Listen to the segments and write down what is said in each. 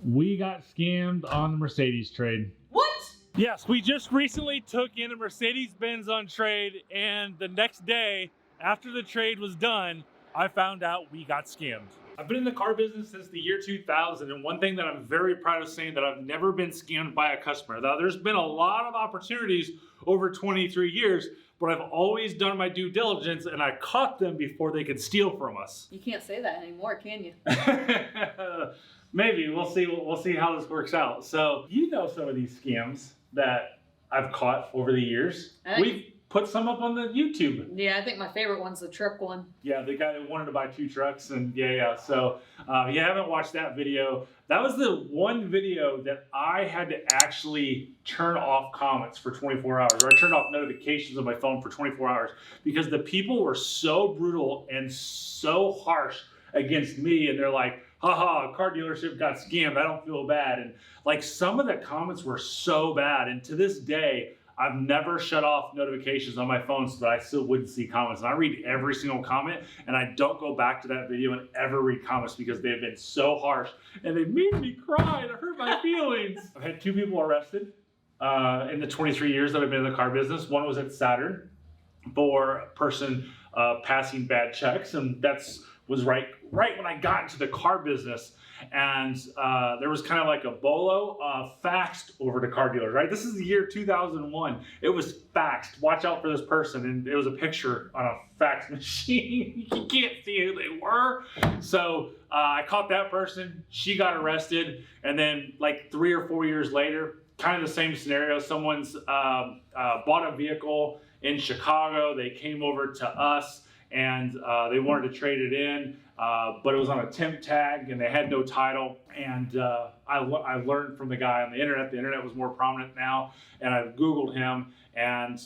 We got scammed on the Mercedes trade. What? Yes, we just recently took in a Mercedes-Benz on trade, and the next day, after the trade was done, I found out we got scammed. I've been in the car business since the year 2000, and one thing that I'm very proud of saying that I've never been scammed by a customer. Now, there's been a lot of opportunities over 23 years, but I've always done my due diligence, and I caught them before they could steal from us. You can't say that anymore, can you? Maybe. We'll see. We'll see how this works out. So, you know some of these scams that I've caught over the years. We've put some up on the YouTube. Yeah, I think my favorite one's the truck one. Yeah, the guy that wanted to buy 2 trucks, and yeah. So, if you haven't watched that video, that was the one video that I had to actually turn off comments for 24 hours, or I turned off notifications on my phone for 24 hours, because the people were so brutal and so harsh against me, and they're like, haha, a car dealership got scammed, I don't feel bad. And like, some of the comments were so bad, and to this day, I've never shut off notifications on my phone so that I still wouldn't see comments. And I read every single comment, and I don't go back to that video and ever read comments because they've been so harsh and they made me cry and it hurt my feelings. I've had 2 people arrested in the 23 years that I've been in the car business. One was at Saturn for a person passing bad checks, and was right when I got into the car business. And there was kind of like a bolo faxed over to car dealers, right? This is the year 2001. It was faxed. Watch out for this person. And it was a picture on a fax machine. You can't see who they were. So I caught that person. She got arrested. And then like 3 or 4 years later, kind of the same scenario. Someone's bought a vehicle in Chicago. They came over to us, and they wanted to trade it in. But it was on a temp tag, and they had no title. And I learned from the guy on the internet. The internet was more prominent now, and I Googled him and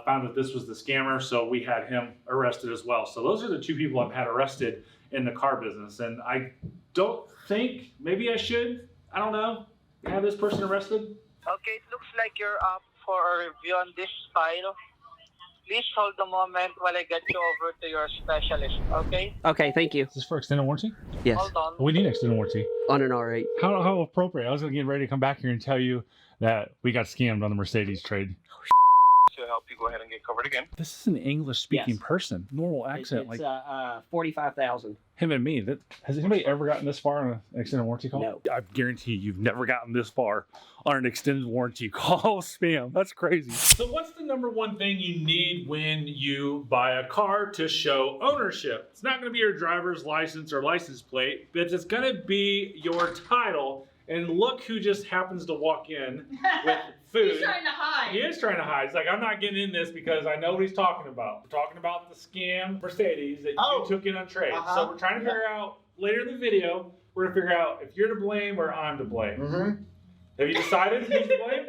found that this was the scammer. So we had him arrested as well. So those are the 2 people I've had arrested in the car business. And I don't think, maybe I should, I don't know, have this person arrested. Okay, it looks like you're up for a review on this file. Please hold a moment while I get you over to your specialist, okay? Okay, thank you. Is this for extended warranty? Yes. Hold on. We need extended warranty. On an R8. How appropriate. I was going to get ready to come back here and tell you that we got scammed on the Mercedes trade. To help you go ahead and get covered again. This is an English-speaking Yes. person. Normal accent. It's like 45,000. him and me. Has anybody ever gotten this far on an extended warranty call? No. I guarantee you've never gotten this far on an extended warranty call. Spam. That's crazy. So what's the #1 thing you need when you buy a car to show ownership? It's not going to be your driver's license or license plate, but it's going to be your title. And look who just happens to walk in with food. He's trying to hide. He is trying to hide. He's like, I'm not getting in this because I know what he's talking about. We're talking about the scam Mercedes that you took in on trade. So we're trying to figure out, later in the video, we're going to figure out if you're to blame or I'm to blame. Mm-hmm. Have you decided who's to blame?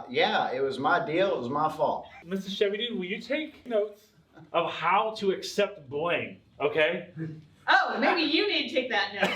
Yeah, it was my deal. It was my fault. Mrs. Chevy, dude, will you take notes of how to accept blame, okay? Oh, maybe you need to take that note.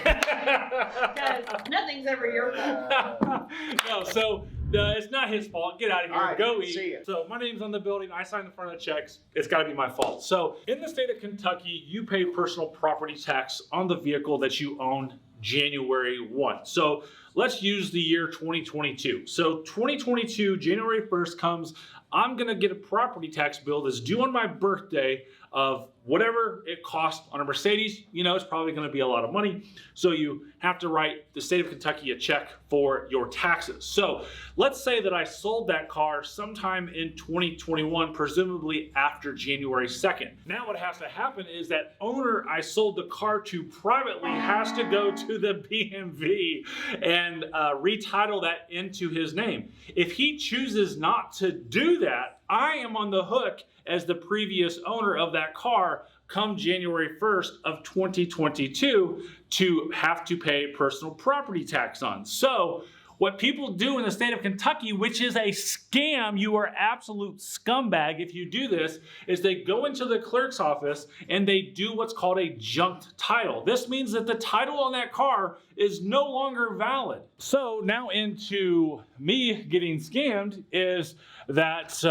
Because nothing's ever your fault. No, so it's not his fault. Get out of here. All right, Go eat. see ya. So my name's on the building. I sign the front of the checks. It's got to be my fault. So in the state of Kentucky, you pay personal property tax on the vehicle that you own January 1. So let's use the year 2022. So 2022, January 1st comes. I'm going to get a property tax bill that's due on my birthday of whatever it costs on a Mercedes. You know, it's probably going to be a lot of money. So you have to write the state of Kentucky a check for your taxes. So let's say that I sold that car sometime in 2021, presumably after January 2nd. Now what has to happen is that owner I sold the car to privately has to go to the BMV and retitle that into his name. If he chooses not to do that, I am on the hook as the previous owner of that car come January 1st of 2022 to have to pay personal property tax on. So what people do in the state of Kentucky, which is a scam, you are absolute scumbag if you do this, is they go into the clerk's office and they do what's called a junked title. This means that the title on that car is no longer valid. So now into me getting scammed is that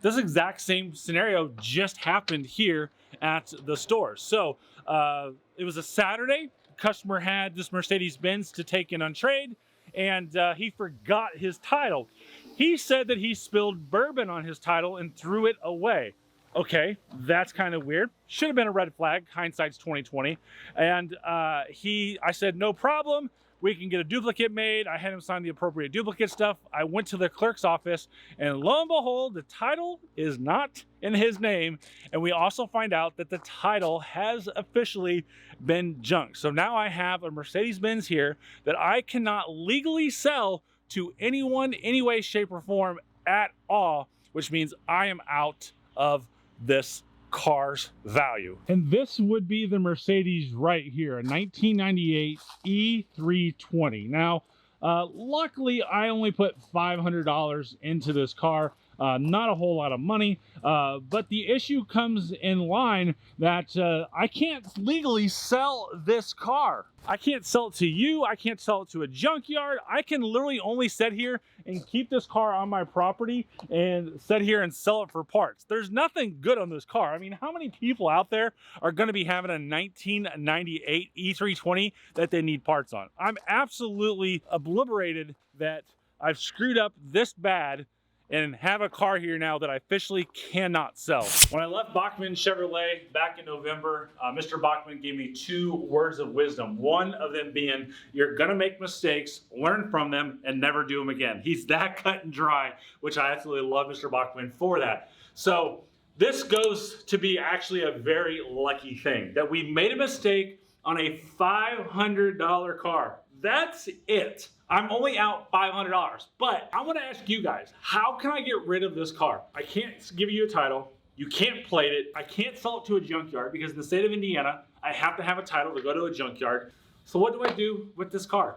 this exact same scenario just happened here at the store. So it was a Saturday. customer had this Mercedes-Benz to take in on trade, and he forgot his title. He said that he spilled bourbon on his title and threw it away. Okay, that's kind of weird. Should have been a red flag. Hindsight's 2020. And I said, no problem. We can get a duplicate made. I had him sign the appropriate duplicate stuff. I went to the clerk's office, and lo and behold, the title is not in his name. And we also find out that the title has officially been junked. So now I have a Mercedes-Benz here that I cannot legally sell to anyone, any way, shape, or form at all, which means I am out of this car's value. And this would be the Mercedes right here, a 1998 E320. Now, luckily, I only put $500 into this car. Not a whole lot of money, but the issue comes in line that I can't legally sell this car. I can't sell it to you. I can't sell it to a junkyard. I can literally only sit here and keep this car on my property and sit here and sell it for parts. There's nothing good on this car. I mean, how many people out there are going to be having a 1998 E320 that they need parts on? I'm absolutely obliterated that I've screwed up this bad and have a car here now that I officially cannot sell. When I left Bachman Chevrolet back in November, Mr. Bachman gave me 2 words of wisdom. One of them being, you're gonna make mistakes, learn from them, and never do them again. He's that cut and dry, which I absolutely love Mr. Bachman for that. So this goes to be actually a very lucky thing that we made a mistake on a $500 car. That's it. I'm only out $500, but I want to ask you guys, how can I get rid of this car? I can't give you a title. You can't plate it. I can't sell it to a junkyard because in the state of Indiana, I have to have a title to go to a junkyard. So what do I do with this car?